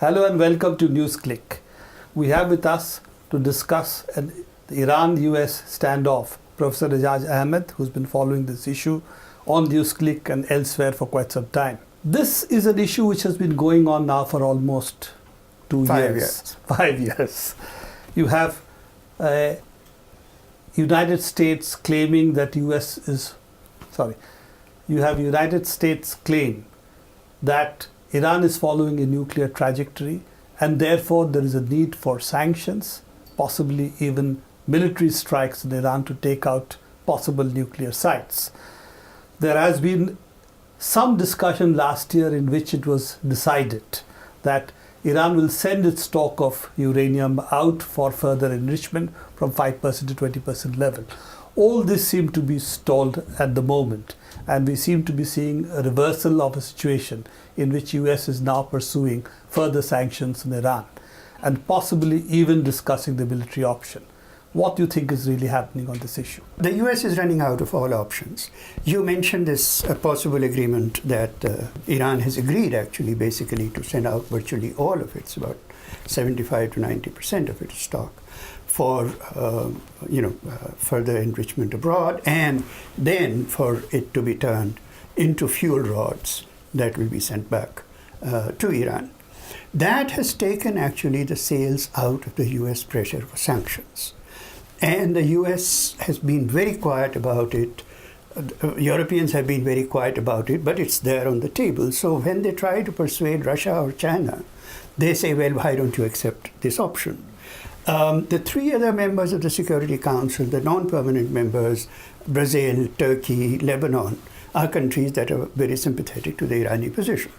Hello and welcome to NewsClick. We have with us to discuss the Iran-US standoff Professor Aijaz Ahmad, who's been following this issue on NewsClick and elsewhere for quite some time. This is an issue which has been going on now for almost 2 years. 5 years. You have United States claiming that United States claim that Iran is following a nuclear trajectory and therefore there is a need for sanctions, possibly even military strikes in Iran to take out possible nuclear sites. There has been some discussion last year in which it was decided that Iran will send its stock of uranium out for further enrichment from 5% to 20% level. All this seemed to be stalled at the moment, and we seem to be seeing a reversal of a situation in which US is now pursuing further sanctions on Iran and possibly even discussing the military option. What do you think is really happening on this issue? The US is running out of all options. You mentioned this possible agreement that Iran has agreed actually basically to send out virtually all of its, about 75 to 90% of its stock for further enrichment abroad, and then for it to be turned into fuel rods that will be sent back to Iran. That has taken actually the sails out of the US pressure for sanctions. And the US has been very quiet about it. Europeans have been very quiet about it, but it's there on the table. So when they try to persuade Russia or China, they say, well, why don't you accept this option? The three other members of the Security Council, the non-permanent members, Brazil, Turkey, Lebanon, are countries that are very sympathetic to the Iranian position.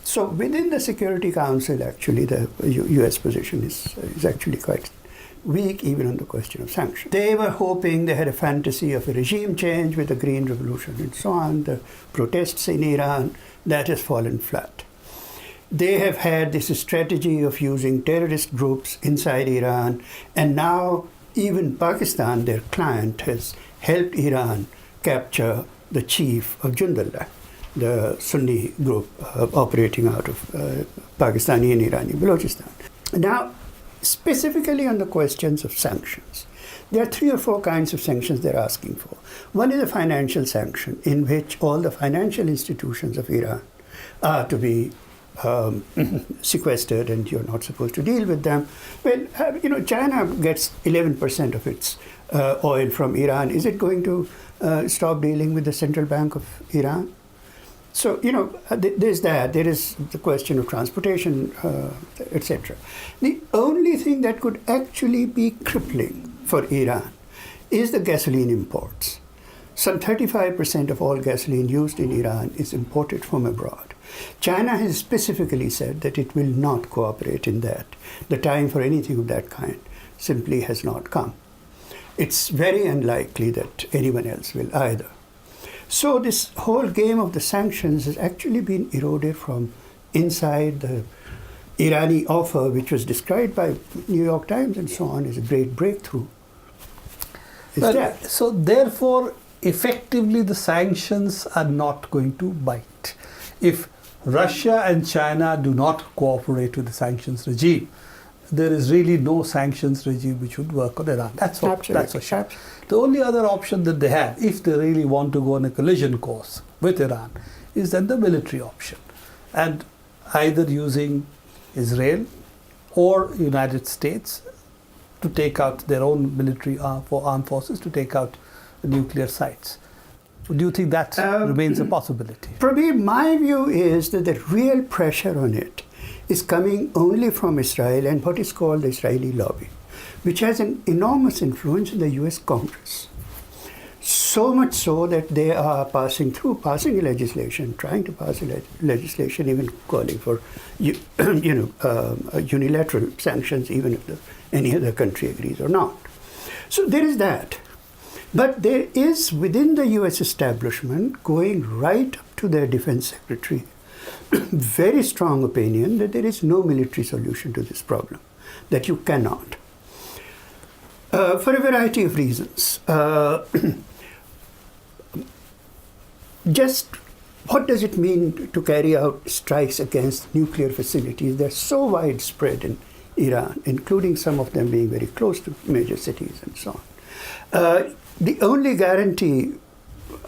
So within the Security Council, actually, the US position is actually quite weak, even on the question of sanctions. They were hoping, they had a fantasy of a regime change with the Green Revolution and so on, the protests in Iran, that has fallen flat. They have had this strategy of using terrorist groups inside Iran, and now even Pakistan, their client, has helped Iran capture the chief of Jundallah, the Sunni group operating out of Pakistani and Irani Balochistan. Now, specifically on the questions of sanctions, there are 3 or 4 kinds of sanctions they're asking for. One is a financial sanction in which all the financial institutions of Iran are to be sequestered and you're not supposed to deal with them. Well, China gets 11% of its oil from Iran. Is it going to stop dealing with the Central Bank of Iran? So, there's that. There is the question of transportation, etc. The only thing that could actually be crippling for Iran is the gasoline imports. Some 35% of all gasoline used in Iran is imported from abroad. China has specifically said that it will not cooperate in that. The time for anything of that kind simply has not come. It's very unlikely that anyone else will either. So this whole game of the sanctions has actually been eroded from inside the Irani offer, which was described by New York Times and so on as a great breakthrough. So therefore, effectively the sanctions are not going to bite. If Russia and China do not cooperate with the sanctions regime, there is really no sanctions regime which would work on Iran. That's for sure. The only other option that they have, if they really want to go on a collision course with Iran, is then the military option. And either using Israel or United States to take out their own military armed forces to take out the nuclear sites. Do you think that remains a possibility? Probably my view is that the real pressure on it is coming only from Israel and what is called the Israeli lobby, which has an enormous influence in the US Congress. So much so that they are passing legislation, trying to pass legislation, even calling for unilateral sanctions, even if any other country agrees or not. So there is that. But there is, within the US establishment, going right up to their defense secretary, very strong opinion that there is no military solution to this problem, that you cannot. For a variety of reasons. Just What does it mean to carry out strikes against nuclear facilities? They're so widespread in Iran, including some of them being very close to major cities and so on. The only guarantee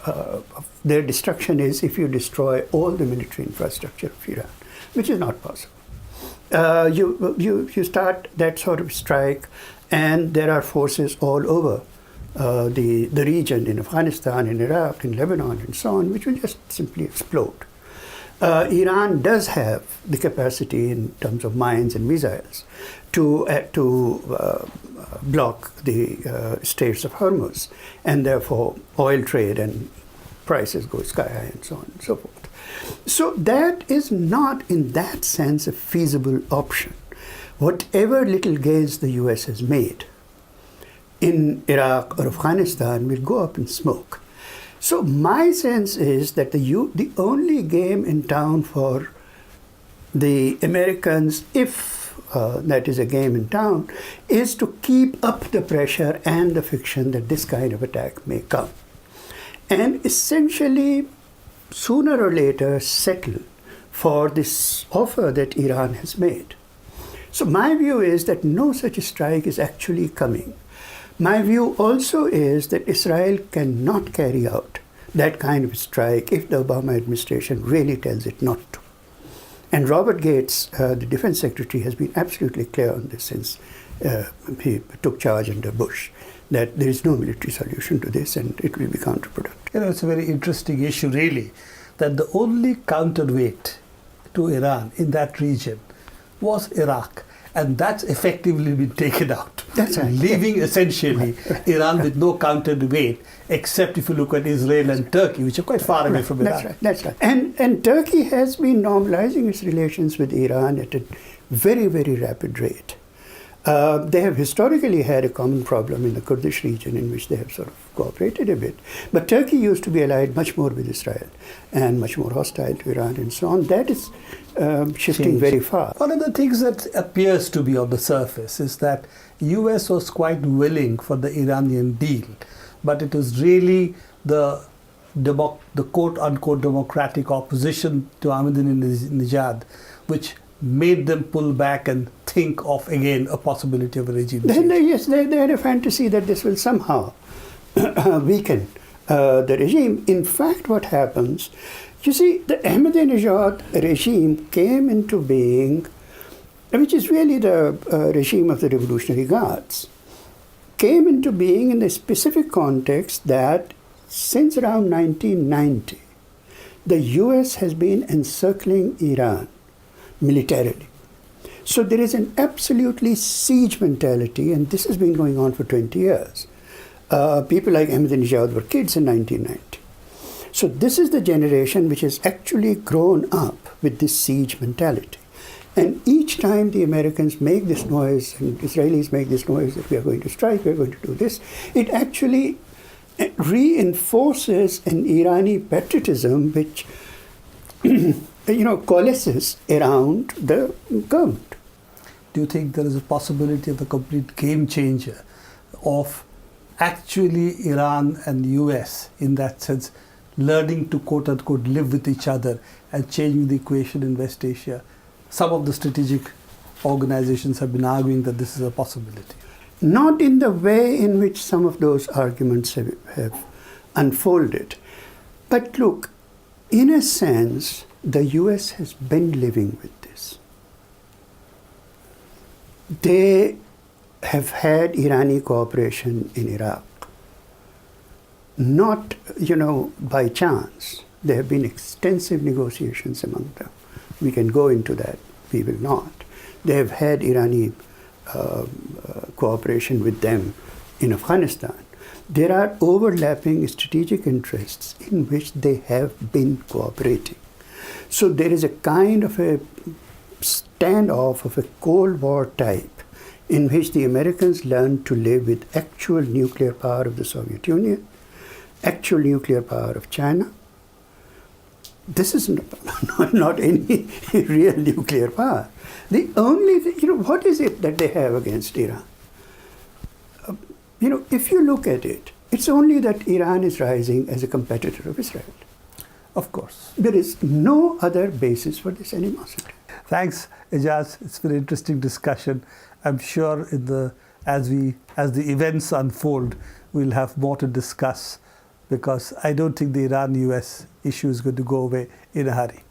of their destruction is if you destroy all the military infrastructure of Iran, which is not possible. You start that sort of strike, and there are forces all over the region, in Afghanistan, in Iraq, in Lebanon, and so on, which will just simply explode. Iran does have the capacity in terms of mines and missiles to block the Straits of Hormuz, and therefore oil trade and prices go sky high and so on and so forth. So that is not, in that sense, a feasible option. Whatever little gains the US has made in Iraq or Afghanistan will go up in smoke. So my sense is that the only game in town for the Americans, if that is a game in town, is to keep up the pressure and the fiction that this kind of attack may come. And essentially, sooner or later, settle for this offer that Iran has made. So my view is that no such strike is actually coming. My view also is that Israel cannot carry out that kind of strike if the Obama administration really tells it not to. And Robert Gates, the defense secretary, has been absolutely clear on this since he took charge under Bush, that there is no military solution to this and it will be counterproductive. You know, it's a very interesting issue, really, that the only counterweight to Iran in that region was Iraq. And that's effectively been taken out. That's right. Leaving essentially Iran with no counterweight, except if you look at Israel and Turkey, which are quite far away from Iran. That's right. And Turkey has been normalizing its relations with Iran at a very, very rapid rate. They have historically had a common problem in the Kurdish region in which they have sort of cooperated a bit. But Turkey used to be allied much more with Israel and much more hostile to Iran and so on. That is shifting very fast. One of the things that appears to be on the surface is that US was quite willing for the Iranian deal, but it was really the quote-unquote democratic opposition to Ahmadinejad which made them pull back and think of again a possibility of a regime change. Yes, they had a fantasy that this will somehow weaken the regime. In fact, what happens, you see, the Ahmadinejad regime came into being, which is really the regime of the Revolutionary Guards, came into being in the specific context that since around 1990, the US has been encircling Iran militarily. So there is an absolutely siege mentality, and this has been going on for 20 years. People like Ahmadinejad were kids in 1990. So this is the generation which has actually grown up with this siege mentality. And each time the Americans make this noise and Israelis make this noise that we are going to strike, we are going to do this, it actually reinforces an Irani patriotism which coalesces around the government. Do you think there is a possibility of a complete game changer of actually Iran and the US, in that sense, learning to quote-unquote live with each other and changing the equation in West Asia? Some of the strategic organizations have been arguing that this is a possibility. Not in the way in which some of those arguments have unfolded. But look, in a sense, the US has been living with this. They have had Irani cooperation in Iraq. Not, by chance. There have been extensive negotiations among them. We can go into that. We will not. They have had Irani cooperation with them in Afghanistan. There are overlapping strategic interests in which they have been cooperating. So there is a kind of a standoff of a Cold War type in which the Americans learned to live with actual nuclear power of the Soviet Union, actual nuclear power of China. This is not any real nuclear power. The only thing, what is it that they have against Iran? If you look at it, it's only that Iran is rising as a competitor of Israel. Of course. There is no other basis for this animosity. Thanks, Aijaz. It's been an interesting discussion. I'm sure as the events unfold, we'll have more to discuss, because I don't think the Iran-US issue is going to go away in a hurry.